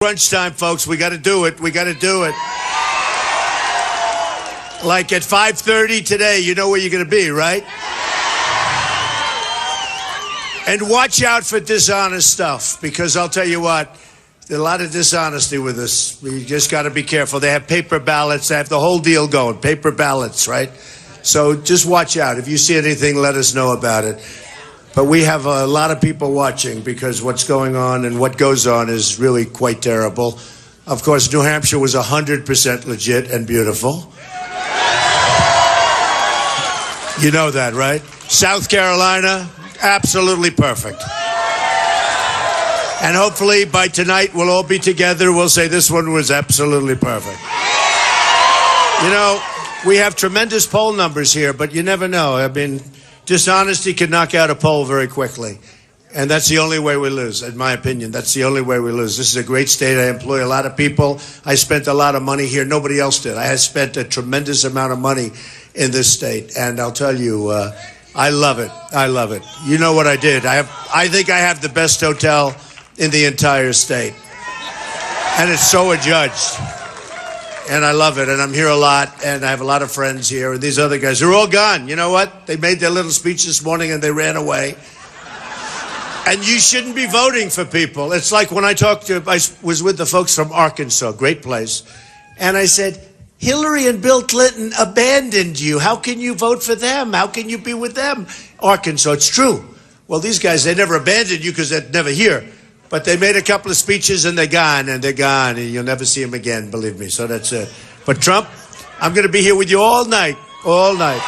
Crunch time, folks. We got to do it. We got to do it. Like at 5:30 today, you know where you're going to be, right? And watch out for dishonest stuff, because I'll tell you what, there's a lot of dishonesty with this. You just got to be careful. They have paper ballots. They have the whole deal going. Paper ballots, right? So just watch out. If you see anything, let us know about it. But we have a lot of people watching, because what's going on and what goes on is really quite terrible. Of course, New Hampshire was 100% legit and beautiful. You know that, right? South Carolina, absolutely perfect. And hopefully by tonight we'll all be together. We'll say this one was absolutely perfect. You know, we have tremendous poll numbers here, but you never know. I mean, dishonesty can knock out a poll very quickly. And that's the only way we lose, in my opinion. That's the only way we lose. This is a great state. I employ a lot of people. I spent a lot of money here. Nobody else did. I had spent a tremendous amount of money in this state. And I'll tell you, I love it. I love it. You know what I did? I think I have the best hotel in the entire state. And it's so adjudged. And I love it. And I'm here a lot. And I have a lot of friends here. And these other guys are all gone. You know what? They made their little speech this morning and they ran away. And you shouldn't be voting for people. It's like when I was with the folks from Arkansas, great place. And I said, Hillary and Bill Clinton abandoned you. How can you vote for them? How can you be with them? Arkansas, it's true. Well, these guys, they never abandoned you because they're never here. But they made a couple of speeches and they're gone, and you'll never see them again, believe me. So that's it. But Trump, I'm going to be here with you all night, all night.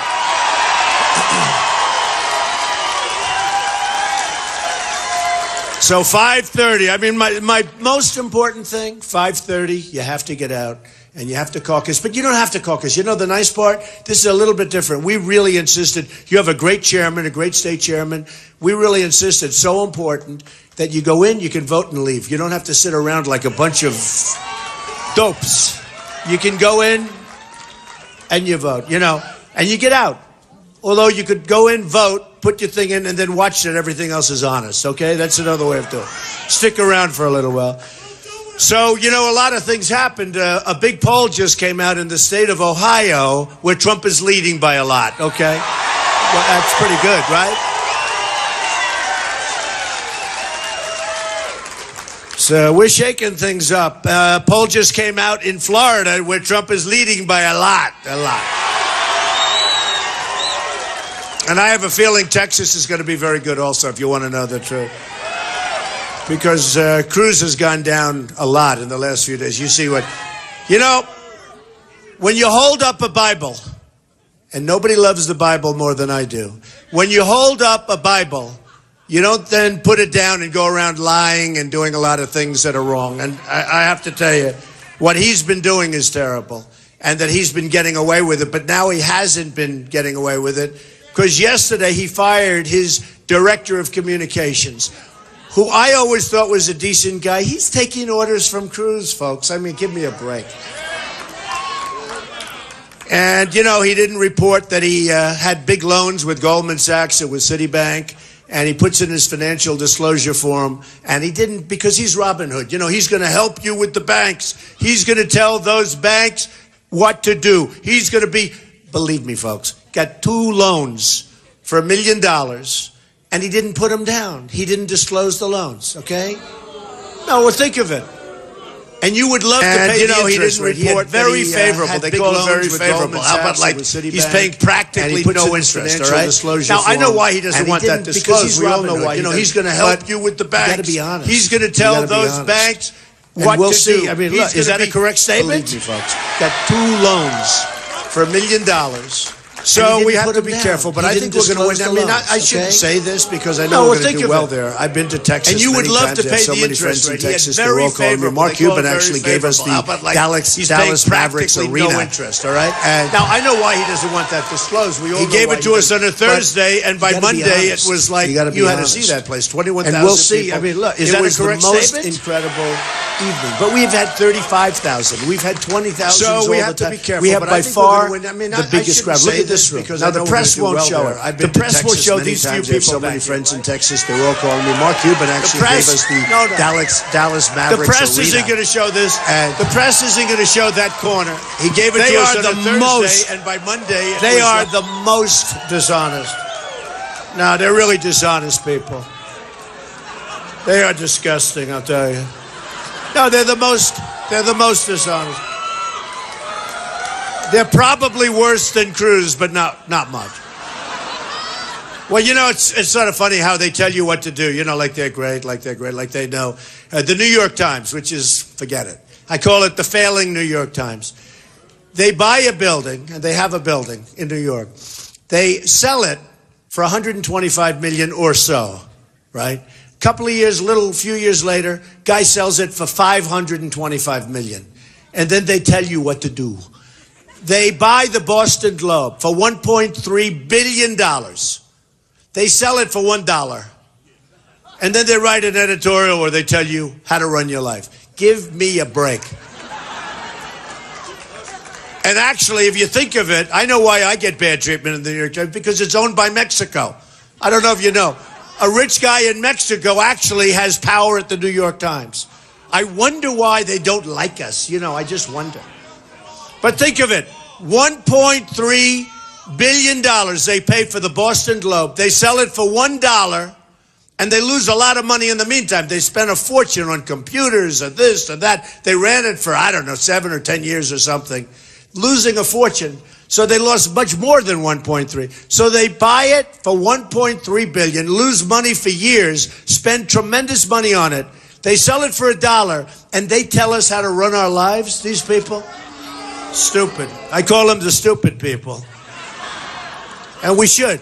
So 5:30, I mean, my most important thing, 5:30, you have to get out and you have to caucus. But you don't have to caucus. You know the nice part? This is a little bit different. We really insisted. You have a great chairman, a great state chairman. We really insisted, so important, that you go in, you can vote and leave. You don't have to sit around like a bunch of dopes. You can go in and you vote, you know, and you get out. Although you could go in, vote, put your thing in, and then watch that everything else is honest, okay? That's another way of doing it. Stick around for a little while. So, you know, a lot of things happened. A big poll just came out in the state of Ohio where Trump is leading by a lot, okay? Well, that's pretty good, right? So we're shaking things up. Poll just came out in Florida where Trump is leading by a lot. And I have a feeling Texas is going to be very good also, if you want to know the truth. Because Cruz has gone down a lot in the last few days. You see what... You know, when you hold up a Bible, and nobody loves the Bible more than I do, when you hold up a Bible, you don't then put it down and go around lying and doing a lot of things that are wrong. And I have to tell you, what he's been doing is terrible. And that he's been getting away with it. But now he hasn't been getting away with it. Because yesterday he fired his director of communications, who I always thought was a decent guy. He's taking orders from Cruz, folks. I mean, give me a break. And, you know, he didn't report that he had big loans with Goldman Sachs and with Citibank. And he puts in his financial disclosure form. And he didn't, because he's Robin Hood. You know, he's going to help you with the banks. He's going to tell those banks what to do. He's going to be, believe me, folks, got 2 loans for $1 million, and he didn't put them down. He didn't disclose the loans, okay? No, well, think of it. And you would love to pay the interest rate. He didn't report very favorable. They call it very favorable. How about like he's paying practically no interest, all right? Now, I know why he doesn't want that disclosed. We all know why. You know, he's going to help you with the banks. You got to be honest. He's going to tell those banks what to do. I mean, look, is that a correct statement? Believe me, folks. Got 2 loans for $1 million. So we have to be careful, but I think we're going to win. I mean, I shouldn't say this because I know we're going to do well there. I've been to Texas, and you would love to pay the interest rate. Texas, they're all calling me. Mark Cuban actually gave us the Dallas Mavericks arena. No interest, all right. And now I know why he doesn't want that disclosed. He gave it to us on a Thursday, and by Monday it was like you had to see that place, 21,000. And we'll see. I mean, look, is that a correct statement? Incredible evening, but we've had 35,000. We've had 20,000. So we have to be careful. We have by far the biggest crowd. Look at this. this room. because now I know the we're press gonna do won't well show there. it. I've been The to press will Texas show many these few times. I have people so many back friends here, in Texas. They're all calling me. Mark Cuban actually press- gave us the no. Dallas The Mavericks press arena. isn't going to show this. And The press isn't going to show that corner. He gave it They to us are on the a Thursday, most- and by Monday it They was are the most dishonest. No, they're really dishonest people. They are disgusting, I'll tell you. No, they're the most dishonest. They're probably worse than Cruz, but not much. Well, you know, it's sort of funny how they tell you what to do. You know, like they're great, like they know. The New York Times, which is, forget it. I call it the failing New York Times. They buy a building, and they have a building in New York. They sell it for $125 million or so, right? Couple of years, few years later, guy sells it for $525 million. And then they tell you what to do. They buy the Boston Globe for $1.3 billion. They sell it for $1. And then they write an editorial where they tell you how to run your life. Give me a break. And actually, if you think of it, I know why I get bad treatment in the New York Times, because it's owned by Mexico. I don't know if you know. A rich guy in Mexico actually has power at the New York Times. I wonder why they don't like us. You know, I just wonder. But think of it. $1.3 billion they pay for the Boston Globe. They sell it for $1, and they lose a lot of money in the meantime. They spent a fortune on computers and this and that. They ran it for, 7 or 10 years or something, losing a fortune. So they lost much more than 1.3. So they buy it for 1.3 billion, lose money for years, spend tremendous money on it. They sell it for $1, and they tell us how to run our lives, these people? Stupid. I call them the stupid people. And we should.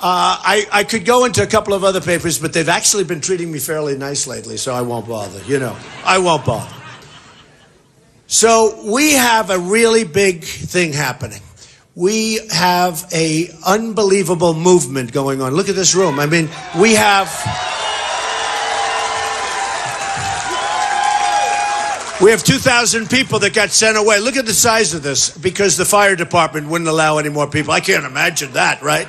I could go into a couple of other papers, but they've actually been treating me fairly nice lately, so I won't bother. You know, I won't bother. So we have a really big thing happening. We have a unbelievable movement going on. Look at this room. I mean, we have 2,000 people that got sent away. Look at the size of this, because the fire department wouldn't allow any more people. I can't imagine that, right?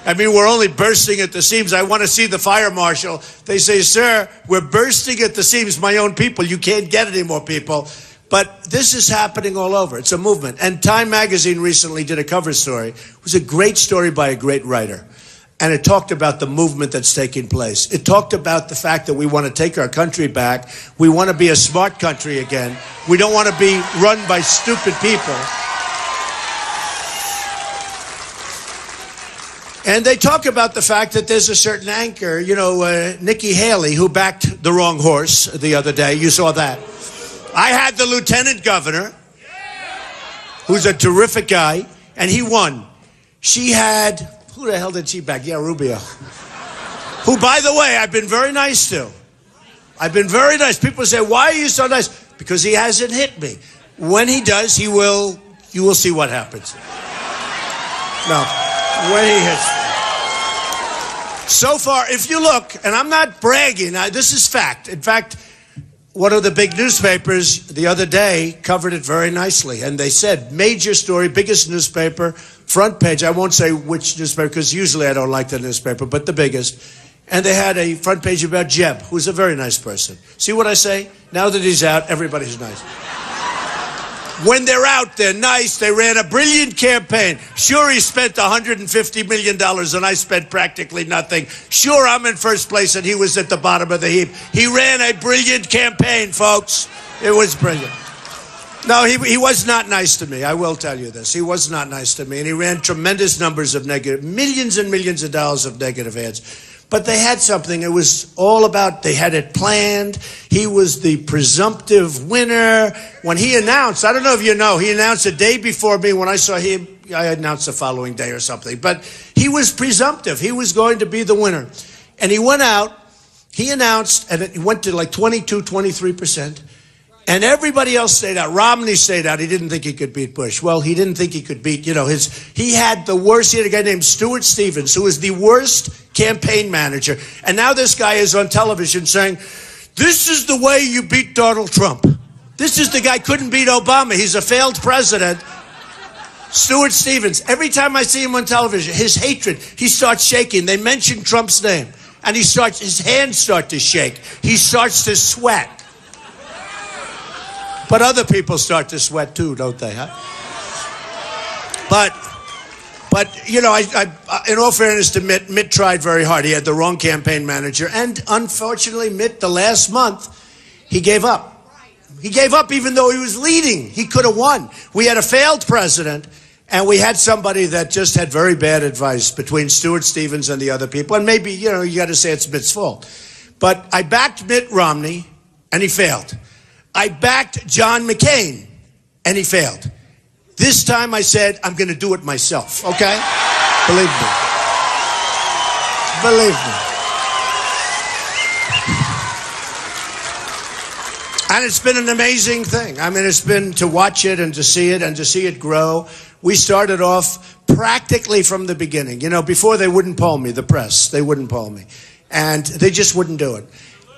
I mean, we're only bursting at the seams. I want to see the fire marshal. They say, sir, we're bursting at the seams. My own people. You can't get any more people. But this is happening all over. It's a movement. And Time Magazine recently did a cover story. It was a great story by a great writer. And it talked about the movement that's taking place. It talked about the fact that we want to take our country back. We want to be a smart country again. We don't want to be run by stupid people. And they talk about the fact that there's a certain anchor, you know, Nikki Haley, who backed the wrong horse the other day. You saw that. I had the lieutenant governor, who's a terrific guy, and he won. She had, who the hell did she back? Yeah, Rubio. Who, by the way, I've been very nice to. I've been very nice. People say, why are you so nice? Because he hasn't hit me. When he does, you will see what happens. No, when he hits me. So far, if you look, and I'm not bragging, this is fact. In fact, one of the big newspapers the other day covered it very nicely. And they said, major story, biggest newspaper, front page. I won't say which newspaper, because usually I don't like the newspaper, but the biggest. And they had a front page about Jeb, who's a very nice person. See what I say? Now that he's out, everybody's nice. When they're out, they're nice. They ran a brilliant campaign. Sure, he spent $150 million, and I spent practically nothing. Sure, I'm in first place, and he was at the bottom of the heap. He ran a brilliant campaign, folks. It was brilliant. No, he was not nice to me. I will tell you this. He was not nice to me, and he ran tremendous numbers of negative, millions and millions of dollars of negative ads. But they had something. It was all about, they had it planned. He was the presumptive winner. When he announced, I don't know if you know, he announced a day before me. When I saw him, I announced the following day or something. But he was presumptive. He was going to be the winner. And he went out, he announced, and it went to like 22, 23%. And everybody else stayed out. Romney stayed out. He didn't think he could beat Bush. Well, he didn't think he could beat, he had the worst. He had a guy named Stuart Stevens, who was the worst campaign manager. And now this guy is on television saying, this is the way you beat Donald Trump. This is the guy couldn't beat Obama. He's a failed president. Stuart Stevens, every time I see him on television, his hatred, he starts shaking. They mention Trump's name, and his hands start to shake. He starts to sweat. But other people start to sweat too, don't they, huh? But you know, in all fairness to Mitt tried very hard. He had the wrong campaign manager, and unfortunately, Mitt, the last month, he gave up. He gave up even though he was leading. He could have won. We had a failed president, and we had somebody that just had very bad advice between Stuart Stevens and the other people. And maybe, you know, you got to say it's Mitt's fault. But I backed Mitt Romney, and he failed. I backed John McCain, and he failed. This time I said, I'm going to do it myself, okay? Believe me. Believe me. And it's been an amazing thing. I mean, it's been to watch it and to see it grow. We started off practically from the beginning. You know, before they wouldn't poll me, the press, they wouldn't poll me. And they just wouldn't do it.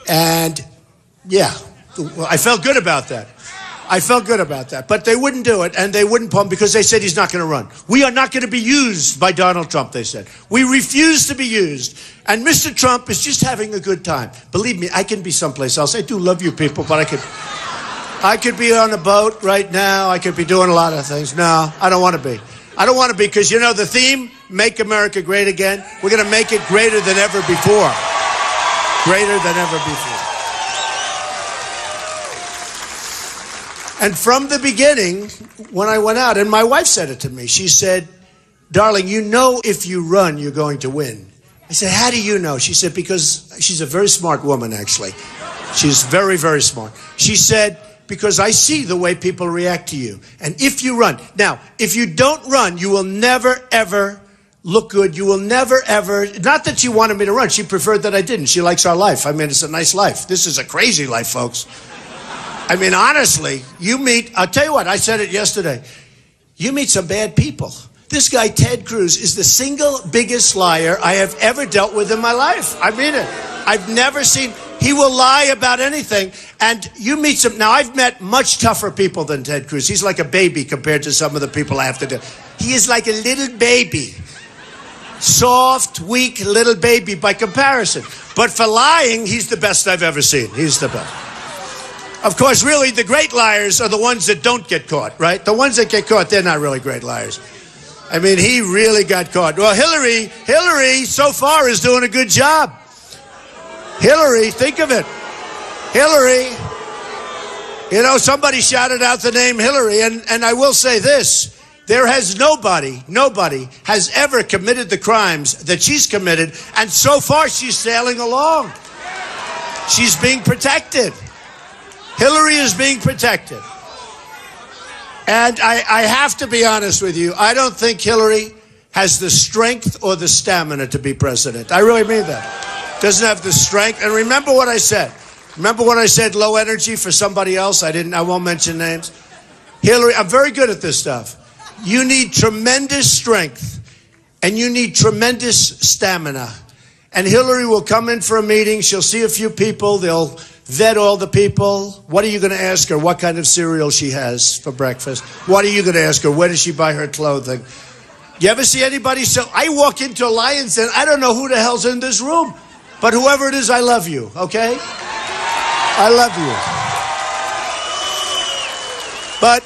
And yeah, well, I felt good about that. I felt good about that. But they wouldn't do it, and they wouldn't poll him because they said he's not going to run. We are not going to be used by Donald Trump, they said. We refuse to be used. And Mr. Trump is just having a good time. Believe me, I can be someplace else. I do love you people, but I could be on a boat right now. I could be doing a lot of things. No, I don't want to be. I don't want to be because, you know, the theme, Make America Great Again, we're going to make it greater than ever before. Greater than ever before. And from the beginning, when I went out, and my wife said it to me, she said, darling, you know if you run, you're going to win. I said, how do you know? She said, because she's a very smart woman, actually. She's very, very smart. She said, because I see the way people react to you. And if you run, now, if you don't run, you will never, ever look good. You will never, ever, not that she wanted me to run. She preferred that I didn't. She likes our life. I mean, it's a nice life. This is a crazy life, folks. I mean, honestly, you meet, I'll tell you what, I said it yesterday. You meet some bad people. This guy, Ted Cruz, is the single biggest liar I have ever dealt with in my life. I mean it. I've never seen, he will lie about anything. And you meet some, now I've met much tougher people than Ted Cruz. He's like a baby compared to some of the people I have to do. He is like a little baby. Soft, weak little baby by comparison. But for lying, he's the best I've ever seen. He's the best. Of course, really, the great liars are the ones that don't get caught, right? The ones that get caught, they're not really great liars. I mean, he really got caught. Well, Hillary so far is doing a good job. Hillary, think of it. Hillary, you know, somebody shouted out the name Hillary, and I will say this. There has nobody has ever committed the crimes that she's committed, and so far she's sailing along. She's being protected. Hillary is being protected. And I have to be honest with you, I don't think Hillary has the strength or the stamina to be president. I really mean that. Doesn't have the strength. And remember what I said. Remember when I said low energy for somebody else? I won't mention names. Hillary, I'm very good at this stuff. You need tremendous strength and you need tremendous stamina. And Hillary will come in for a meeting. She'll see a few people. They'll vet all the people. What are you going to ask her? What kind of cereal she has for breakfast? What are you going to ask her? Where does she buy her clothing? You ever see anybody? So I walk into a Lions Den. I don't know who the hell's in this room. But whoever it is, I love you, okay? I love you. But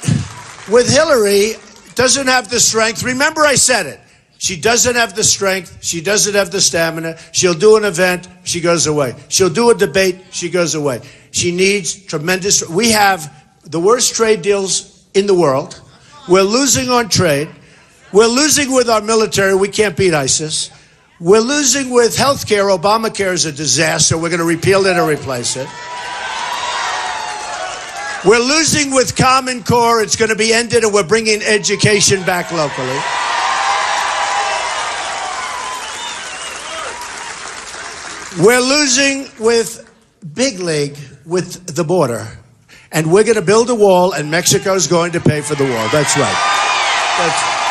with Hillary, doesn't have the strength. Remember I said it. She doesn't have the strength. She doesn't have the stamina. She'll do an event. She goes away. She'll do a debate. She goes away. She needs tremendous. We have the worst trade deals in the world. We're losing on trade. We're losing with our military. We can't beat ISIS. We're losing with health care. Obamacare is a disaster. We're going to repeal it or replace it. We're losing with Common Core. It's going to be ended, and we're bringing education back locally. We're losing with Big League, with the border. And we're going to build a wall, and Mexico's going to pay for the wall. That's right. That's right.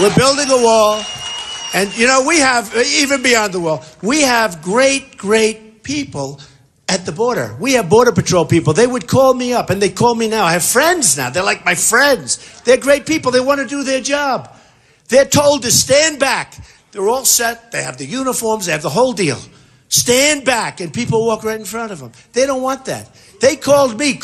We're building a wall. And, you know, we have, even beyond the wall, we have great, great people. at the border. We have Border Patrol people. They would call me up, and they call me now. I have friends now. They're like my friends. They're great people. They want to do their job. They're told to stand back. They're all set. They have the uniforms. They have the whole deal. Stand back, and people walk right in front of them. They don't want that. They called me.